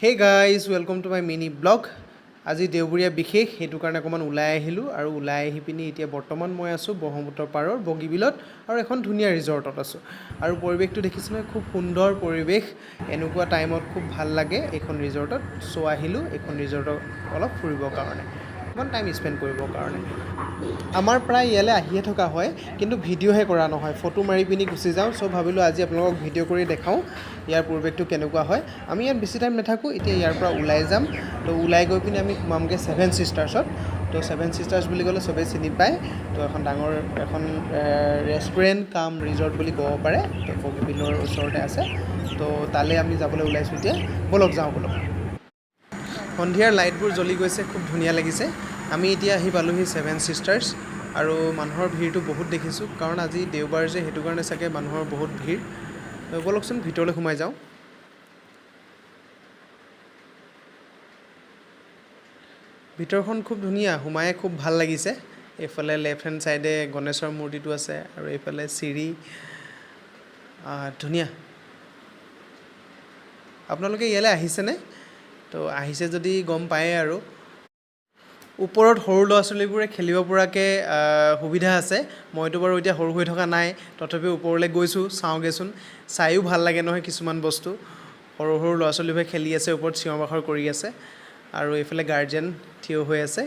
Hey guys welcome to my mini blog. আজি দেওবৰীয়া বিশেষ, সেইটো কাৰণে অকণমান ওলাই আহিলোঁ আৰু ওলাই আহি পিনি এতিয়া বৰ্তমান মই আছোঁ ব্ৰহ্মপুত্ৰ পাৰৰ বগীবিলত আৰু এখন ধুনীয়া ৰিজৰ্টত আছোঁ। আৰু পৰিৱেশটো দেখিছোঁ নহয়, খুব সুন্দৰ পৰিৱেশ। এনেকুৱা টাইমত খুব ভাল লাগে এইখন ৰিজৰ্টত। চ' আহিলোঁ এইখন ৰিজৰ্টত অলপ ফুৰিবৰ কাৰণে, অকণমান টাইম স্পেণ্ড কৰিবৰ কাৰণে। আমাৰ প্ৰায় ইয়ালৈ আহিয়ে থকা হয়, কিন্তু ভিডিঅ'হে কৰা নহয়, ফটো মাৰি পিনি গুচি যাওঁ। চ' ভাবিলোঁ আজি আপোনালোকক ভিডিঅ' কৰি দেখাওঁ ইয়াৰ পৰিৱেশটো কেনেকুৱা হয়। আমি ইয়াত বেছি টাইম নাথাকোঁ, এতিয়া ইয়াৰ পৰা ওলাই যাম। তো ওলাই গৈ পিনি আমি সোমামগৈ ছেভেন ছিষ্টাৰ্ছত। তো ছেভেন ছিষ্টাৰ্ছ বুলি ক'লে চবেই চিনি পায়। তো এখন ডাঙৰ এখন ৰেষ্টুৰেণ্ট কাম ৰিজৰ্ট বুলি ক'ব পাৰে। তো বগীবিলৰ ওচৰতে আছে। তো তালৈ আমি যাবলৈ ওলাইছোঁ এতিয়া। ব'লক যাওঁ ব'লক। সন্ধিয়াৰ লাইটবোৰ জ্বলি গৈছে, খুব ধুনীয়া লাগিছে। আমি এতিয়া আহি পালোঁহি ছেভেন ছিষ্টাৰ্ছ আৰু মানুহৰ ভিৰটো বহুত দেখিছোঁ, কাৰণ আজি দেওবাৰ যে, সেইটো কাৰণে চাগে মানুহৰ বহুত ভিৰ। ব'লকচোন ভিতৰলৈ সোমাই যাওঁ। ভিতৰখন খুব ধুনীয়া, সোমাই খুব ভাল লাগিছে। এইফালে লেফ্ট হেণ্ড ছাইডে গণেশৰ মূৰ্তিটো আছে আৰু এইফালে চিৰি, ধুনীয়া। আপোনালোকে ইয়ালৈ আহিছেনে? তো আহিছে যদি গম পায়েই আৰু। ওপৰত সৰু ল'ৰা ছোৱালীবোৰে খেলিব পৰাকৈ সুবিধা আছে। মইতো বাৰু এতিয়া সৰু হৈ থকা নাই, তথাপিও ওপৰলৈ গৈছোঁ, চাওঁগৈচোন। চায়ো ভাল লাগে নহয় কিছুমান বস্তু। সৰু সৰু ল'ৰা ছোৱালীবোৰে খেলি আছে, ওপৰত চিঞৰ বাখৰ কৰি আছে আৰু এইফালে গাৰ্জেন থিয় হৈ আছে।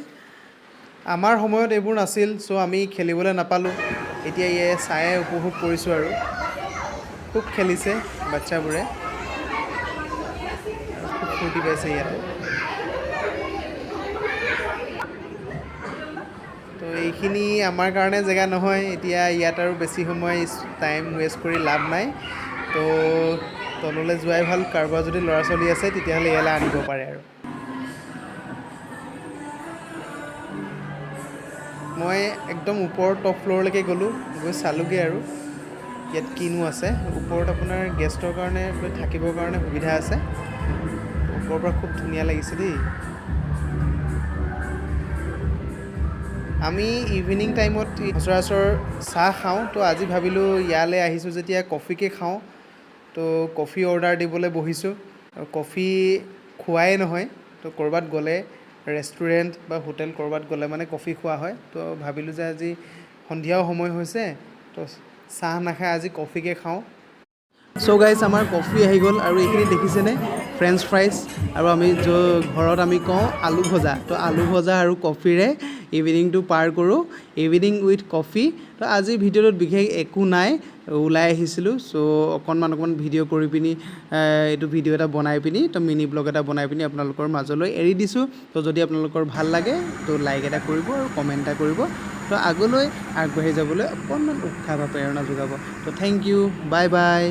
আমাৰ সময়ত এইবোৰ নাছিল, চ' আমি খেলিবলৈ নাপালোঁ। এতিয়া চাই উপভোগ কৰিছোঁ আৰু। খুব খেলিছে বাচ্চাবোৰে, খুব ফূৰ্তি পাইছে ইয়াতে। তো এইখিনি আমাৰ কাৰণে জেগা নহয়, এতিয়া ইয়াত আৰু বেছি সময় টাইম ৱেষ্ট কৰি লাভ নাই। তো তললৈ যোৱাই ভাল। কাৰোবাৰ যদি ল'ৰা ছোৱালী আছে তেতিয়াহ'লে ইয়ালৈ আনিব পাৰে আৰু। মই একদম ওপৰৰ টপ ফ্ল'ৰলৈকে গ'লোঁ, গৈ চালোঁগৈ আৰু ইয়াত কিনো আছে। ওপৰত আপোনাৰ গেষ্টৰ কাৰণে থাকিবৰ কাৰণে সুবিধা আছে। ওপৰৰ পৰা খুব ধুনীয়া লাগিছে দেই। আমি ইভিনিং টাইমত সচৰাচৰ চাহ খাওঁ, তো আজি ভাবিলোঁ ইয়ালৈ আহিছোঁ যেতিয়া কফিকে খাওঁ। তো কফি অৰ্ডাৰ দিবলৈ বহিছোঁ। আৰু কফি খোৱাই নহয়, তো ক'ৰবাত গ'লে ৰেষ্টুৰেণ্ট বা হোটেল ক'ৰবাত গ'লে মানে কফি খোৱা হয়। তো ভাবিলোঁ যে আজি সন্ধিয়াও সময় হৈছে, তো চাহ নাখায় আজি কফিকে খাওঁ। চ' গাইজ আমাৰ কফি আহি গ'ল আৰু এইখিনি দেখিছেনে, ফ্ৰেঞ্চ ফ্ৰাইজ আৰু আমি ঘৰত আমি কওঁ আলু ভজা। তো আলু ভজা আৰু কফিৰে ইভিনিংটো পাৰ কৰোঁ, ইভিনিং উইথ কফি। তো আজিৰ ভিডিঅ'টোত বিশেষ একো নাই, ওলাই আহিছিলোঁ। চ' অকণমান ভিডিঅ' কৰি পিনি এইটো ভিডিঅ' এটা বনাই পিনি, তো মিনি ব্লগ এটা বনাই পিনি আপোনালোকৰ মাজলৈ এৰি দিছোঁ। তো যদি আপোনালোকৰ ভাল লাগে তো লাইক এটা কৰিব আৰু কমেণ্ট এটা কৰিব। তো আগলৈ আগবাঢ়ি যাবলৈ অকণমান উৎসাহ বা প্ৰেৰণা যোগাব। তো থেংক ইউ, বাই বাই।